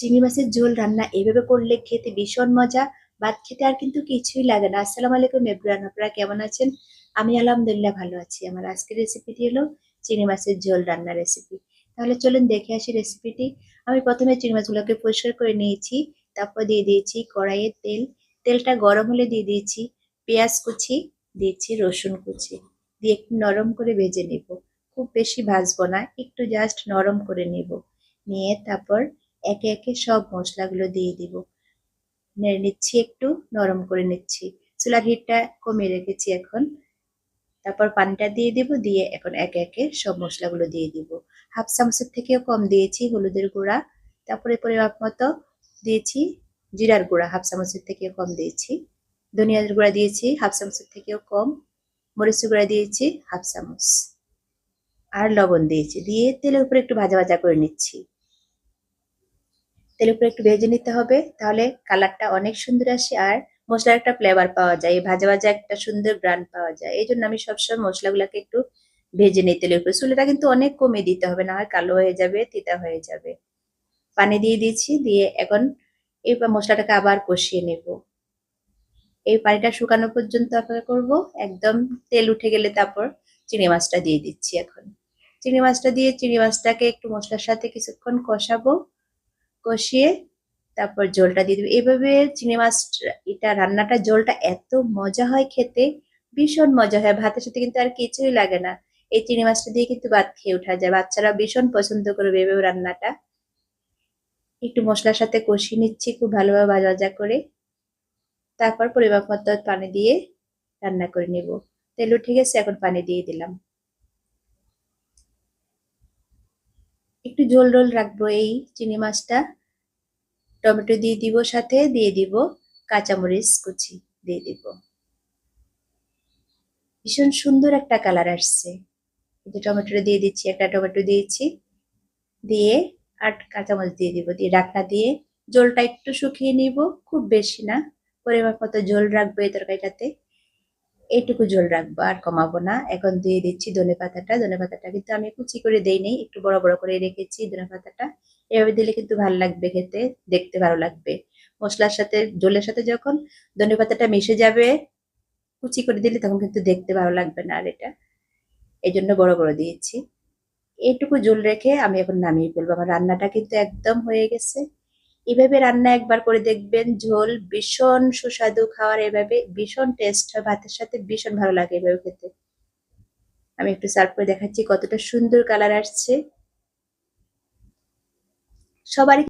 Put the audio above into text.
চিংড়ি মাছের ঝোল রান্না এভাবে করলে খেতে ভীষণ মজা। ভাত খেতে আর কিন্তু কিছুই লাগে না। আসসালামু আলাইকুম এভরিওয়ান, আপনারা কেমন আছেন? আমি আলহামদুলিল্লাহ ভালো আছি। আমার আজকের রেসিপিটি হলো চিংড়ি মাছের ঝোল রান্নার রেসিপি। তাহলে চলুন দেখে আসি রেসিপিটি। আমি প্রথমে চিংড়ি মাছগুলোকে পরিষ্কার করে নিয়েছি। তারপর দিয়ে দিয়েছি কড়াইয়ে তেল। তেলটা গরম হলে দিয়ে দিয়েছি পেঁয়াজ কুচি, দিয়েছি রসুন কুচি, দিয়ে একটু নরম করে ভেজে নেব। খুব বেশি ভাজবো না, একটু জাস্ট নরম করে নেব। নিয়ে তারপর একে একে সব মশলাগুলো দিয়ে দিব। নেড়ে নিচ্ছি, একটু নরম করে নিচ্ছি। চুলার হিটটা কমিয়ে রেখেছি এখন। তারপর পানিটা দিয়ে দিব, দিয়ে এখন একে একে সব মশলাগুলো দিয়ে দিব। হাফ চামচের থেকেও কম দিয়েছি হলুদের গুঁড়া। তারপরে পরিমাপ মতো দিয়েছি জিরার গুঁড়া, হাফ চামচের থেকেও কম দিয়েছি। ধনিয়ার গুঁড়া দিয়েছি হাফ চামচের থেকেও কম। মরিচের গুঁড়া দিয়েছি হাফ চামচ। আর লবণ দিয়েছি, দিয়ে তেলের উপরে একটু ভাজা ভাজা করে নিচ্ছি। তেলের উপরে একটু ভেজে নিতে হবে, তাহলে কালারটা অনেক সুন্দর আসে আর মশলার একটা ফ্লেভার পাওয়া যায়, ভাজা ভাজা একটা সুন্দর গ্রান পাওয়া যায়। এই জন্য আমি সবসময় মশলাগুলোকে একটু ভেজে নিই তেলের উপরে। চুলাটা কিন্তু অনেক কমিয়ে দিতে হবে, না হয় কালো হয়ে যাবে, তিতা হয়ে যাবে। পানি দিয়ে দিয়েছি, দিয়ে এখন এই মশলাটাকে আবার কষিয়ে নেব। এই পানিটা শুকানো পর্যন্ত অপেক্ষা করব। একদম তেল উঠে গেলে তারপর চিংড়ি মাছটা দিয়ে দিচ্ছি। এখন চিংড়ি মাছটা দিয়ে চিংড়ি মাছটাকে একটু মশলার সাথে কিছুক্ষণ কষাবো। কষিয়ে তারপর ঝোলটা দিয়ে দিবি। এভাবে চিংড়ি মাছ এটা রান্নাটা ঝোলটা এত মজা হয় খেতে, ভীষণ মজা হয়। ভাতের সাথে কিন্তু আর কিছুই লাগে না। এই চিংড়ি মাছটা দিয়ে কিন্তু ভাত খেয়ে ওঠা যায়। বাচ্চারা ভীষণ পছন্দ করবে এভাবে রান্নাটা। একটু মশলার সাথে কষিয়ে নিচ্ছি খুব ভালোভাবে ভাজা ভাজা করে। তারপর পরিমাপ মতো পানি দিয়ে রান্না করে নেব। তেল উঠে গেছে, এখন পানি দিয়ে দিলাম। একটু ঝোল ঝোল রাখবো এই চিংড়ি মাছটা। টমেটো দিয়ে দিব, সাথে দিয়ে দিব কাঁচামরিচ কুচি দিয়ে দিব। ভীষণ সুন্দর একটা কালার আসছে। এই যে টমেটোটা দিয়ে দিচ্ছি, একটা টমেটো দিয়েছি, দিয়ে আর কাঁচামরিচ দিয়ে দিব, দিয়ে ঢাকনা দিয়ে ঝোলটা একটু শুকিয়ে নিব, খুব বেশি না। পরিমাপ মতো ঝোল রাখবো এই তরকারিটাতে। এইটুকু ঝোল রাখবো, আর কমাবো না। এখন দিয়ে দিচ্ছি ধনেপাতাটা। ধনেপাতাটা কিন্তু আমি কুচি করে দেই নেই, একটু বড় বড় করে রেখেছি ধনেপাতাটা। এভাবে দিলে কিন্তু ভালো লাগবে খেতে, দেখতে ভালো লাগবে। মশলার সাথে ঝোলের সাথে যখন ধনেপাতাটা মিশে যাবে, কুচি করে দিলে তখন কিন্তু দেখতে ভালো লাগবে না। আর এটা এই জন্য বড় বড় দিয়েছি। এইটুকু ঝোল রেখে আমি এখন নামিয়ে ফেলবো। আমার রান্নাটা কিন্তু একদম হয়ে গেছে। এভাবে রান্না একবার করে দেখবেন, ঝোল ভীষণ সুস্বাদু, খাওয়ার এভাবে ভীষণ টেস্ট হয়, ভাতের সাথে ভীষণ ভালো লাগে এভাবে খেতে। আমি একটু সার্ভ করে দেখাচ্ছি কতটা সুন্দর কালার আসছে। সবারই